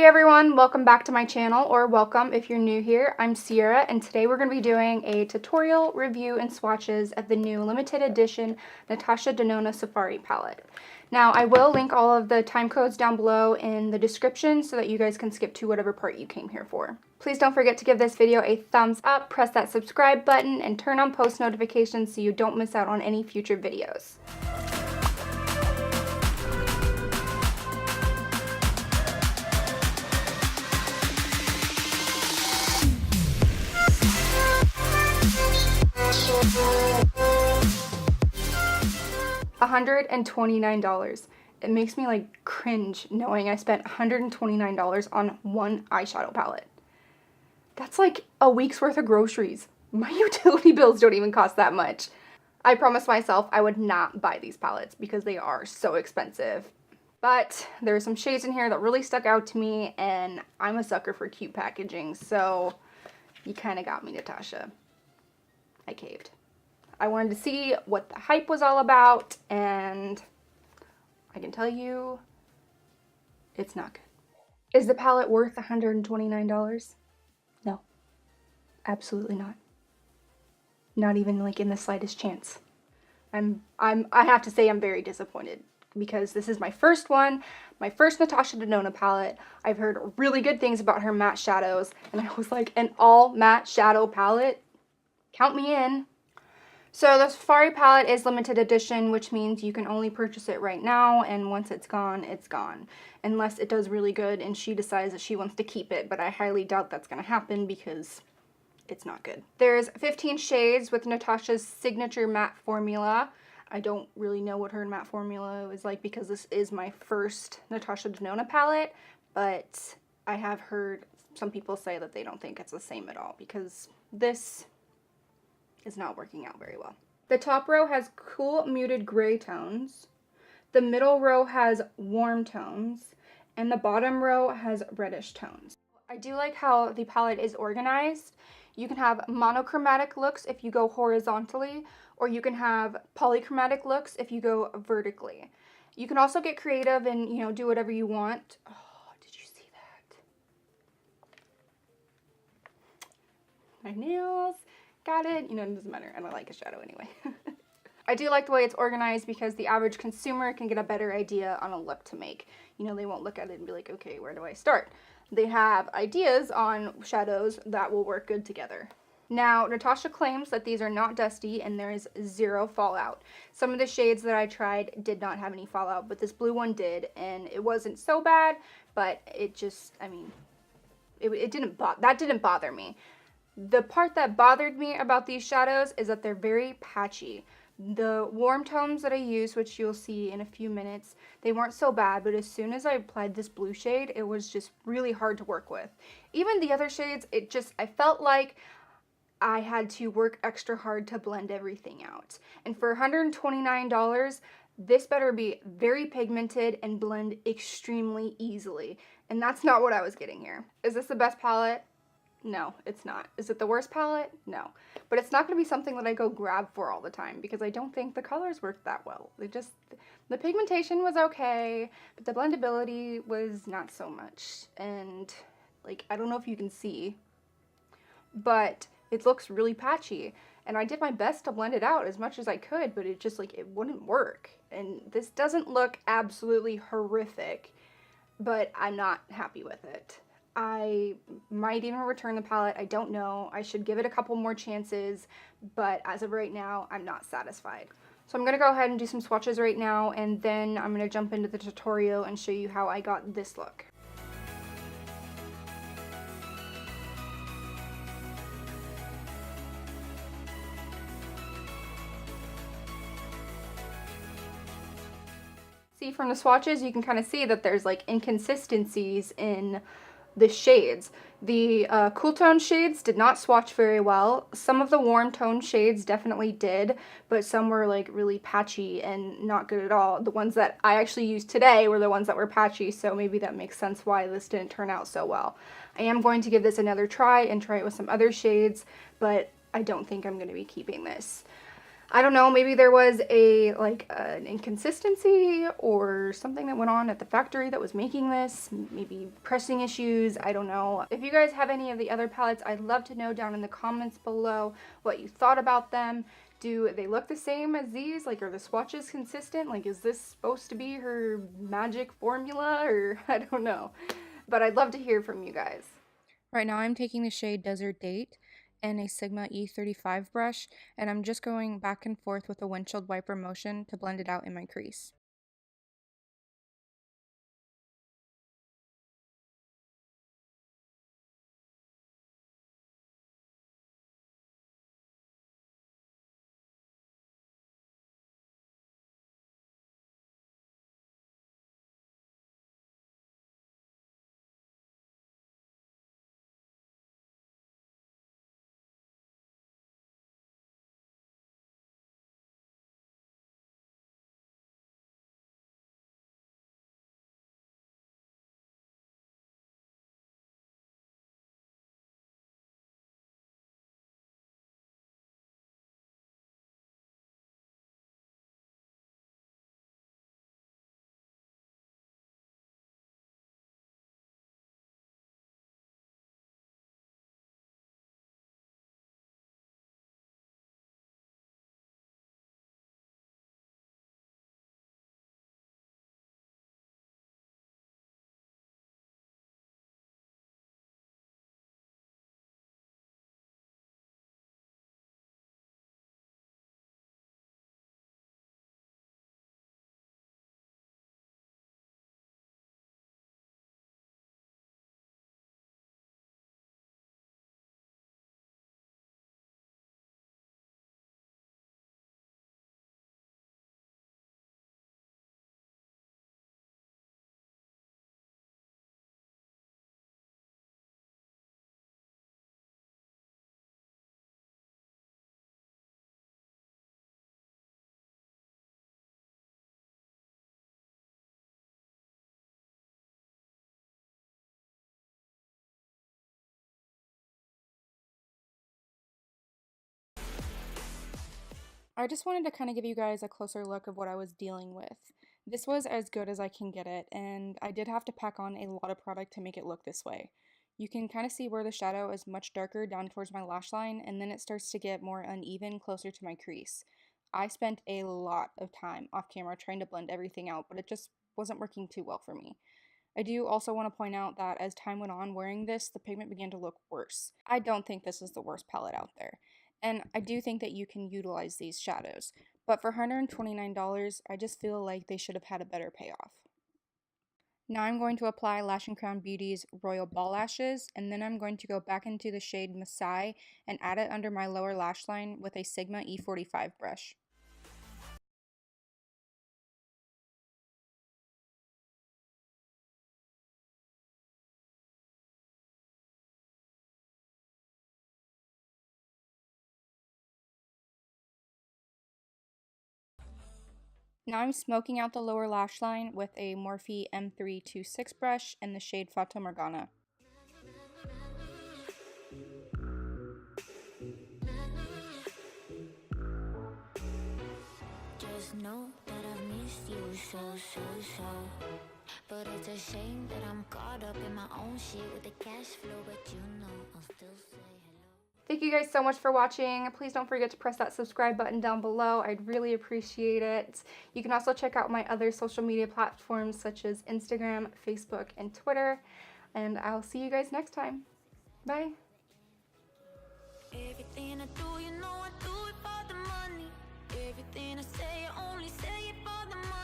everyone, welcome back to my channel, or welcome if you're new here. I'm Sierra, and today we're going to be doing a tutorial review and swatches of the new limited edition Natasha Denona Safari palette. Now, I will link all of the time codes down below in the description so that you guys can skip to whatever part you came here for. Please don't forget to give this video a thumbs up, press that subscribe button, and turn on post notifications so you don't miss out on any future videos. $129. It makes me like cringe knowing I spent $129 on one eyeshadow palette. That's like a week's worth of groceries. My utility bills don't even cost that much. I promised myself I would not buy these palettes because they are so expensive. But there are some shades in here that really stuck out to me, and I'm a sucker for cute packaging, so you kind of got me, Natasha. I caved. I wanted to see what the hype was all about, and I can tell you, it's not good. Is the palette worth $129? No, absolutely not. Not even like in the slightest chance. I have to say I'm very disappointed because this is my first one, my first Natasha Denona palette. I've heard really good things about her matte shadows, and I was like, an all matte shadow palette? Count me in. So the Safari palette is limited edition, which means you can only purchase it right now, and once it's gone, it's gone. Unless it does really good and she decides that she wants to keep it, but I highly doubt that's going to happen because it's not good. There's 15 shades with Natasha's signature matte formula. I don't really know what her matte formula is like because this is my first Natasha Denona palette, but I have heard some people say that they don't think it's the same at all because this is not working out very well. The top row has cool muted gray tones, the middle row has warm tones, and the bottom row has reddish tones. I do like how the palette is organized. You can have monochromatic looks if you go horizontally, or you can have polychromatic looks if you go vertically. You can also get creative and, you know, do whatever you want. Oh, did you see that? My nails. Got it. You know, it doesn't matter. I don't like a shadow anyway. I do like the way it's organized because the average consumer can get a better idea on a look to make. You know, they won't look at it and be like, okay, where do I start? They have ideas on shadows that will work good together. Now, Natasha claims that these are not dusty and there is zero fallout. Some of the shades that I tried did not have any fallout, but this blue one did, and it wasn't so bad, but it just, I mean, that didn't bother me. The part that bothered me about these shadows is that they're very patchy. The warm tones that I used, which you'll see in a few minutes, they weren't so bad, but as soon as I applied this blue shade, it was just really hard to work with. Even the other shades, I felt like I had to work extra hard to blend everything out. And for $129, this better be very pigmented and blend extremely easily. And that's not what I was getting here. Is this the best palette? No, it's not. Is it the worst palette? No. But it's not going to be something that I go grab for all the time because I don't think the colors worked that well. The pigmentation was okay, but the blendability was not so much. And, like, I don't know if you can see, but it looks really patchy. And I did my best to blend it out as much as I could, but it just, like, it wouldn't work. And this doesn't look absolutely horrific, but I'm not happy with it. I might even return the palette. I don't know. I should give it a couple more chances, but as of right now, I'm not satisfied. So I'm going to go ahead and do some swatches right now, and then I'm going to jump into the tutorial and show you how I got this look. See, from the swatches, you can kind of see that there's like inconsistencies in the shades. The cool tone shades did not swatch very well. Some of the warm tone shades definitely did, but some were like really patchy and not good at all. The ones that I actually used today were the ones that were patchy, so maybe that makes sense why this didn't turn out so well. I am going to give this another try and try it with some other shades, but I don't think I'm going to be keeping this. I don't know, maybe there was a like an inconsistency or something that went on at the factory that was making this, maybe pressing issues, I don't know. If you guys have any of the other palettes, I'd love to know down in the comments below what you thought about them. Do they look the same as these? Like, are the swatches consistent? Like, is this supposed to be her magic formula, or I don't know. But I'd love to hear from you guys. Right now I'm taking the shade Desert Date and a Sigma E35 brush, and I'm just going back and forth with a windshield wiper motion to blend it out in my crease. I just wanted to kind of give you guys a closer look of what I was dealing with. This was as good as I can get it, and I did have to pack on a lot of product to make it look this way. You can kind of see where the shadow is much darker down towards my lash line, and then it starts to get more uneven closer to my crease. I spent a lot of time off camera trying to blend everything out, but it just wasn't working too well for me. I do also want to point out that as time went on wearing this, the pigment began to look worse. I don't think this is the worst palette out there, and I do think that you can utilize these shadows, but for $129, I just feel like they should have had a better payoff. Now I'm going to apply Lash and Crown Beauty's Royal Ball Lashes, and then I'm going to go back into the shade Masai and add it under my lower lash line with a Sigma E45 brush. Now I'm smoking out the lower lash line with a Morphe M326 brush in the shade Fata Morgana. Just know that I've missed you so. But it's a shame that I'm caught up in my own shit with the cash flow, but you know I'll still say hello. Thank you guys so much for watching. Please don't forget to press that subscribe button down below. I'd really appreciate it. You can also check out my other social media platforms such as Instagram, Facebook, and Twitter. And I'll see you guys next time. Bye. Everything I do, you know I do it for the money. Everything I say, I only say it for the money.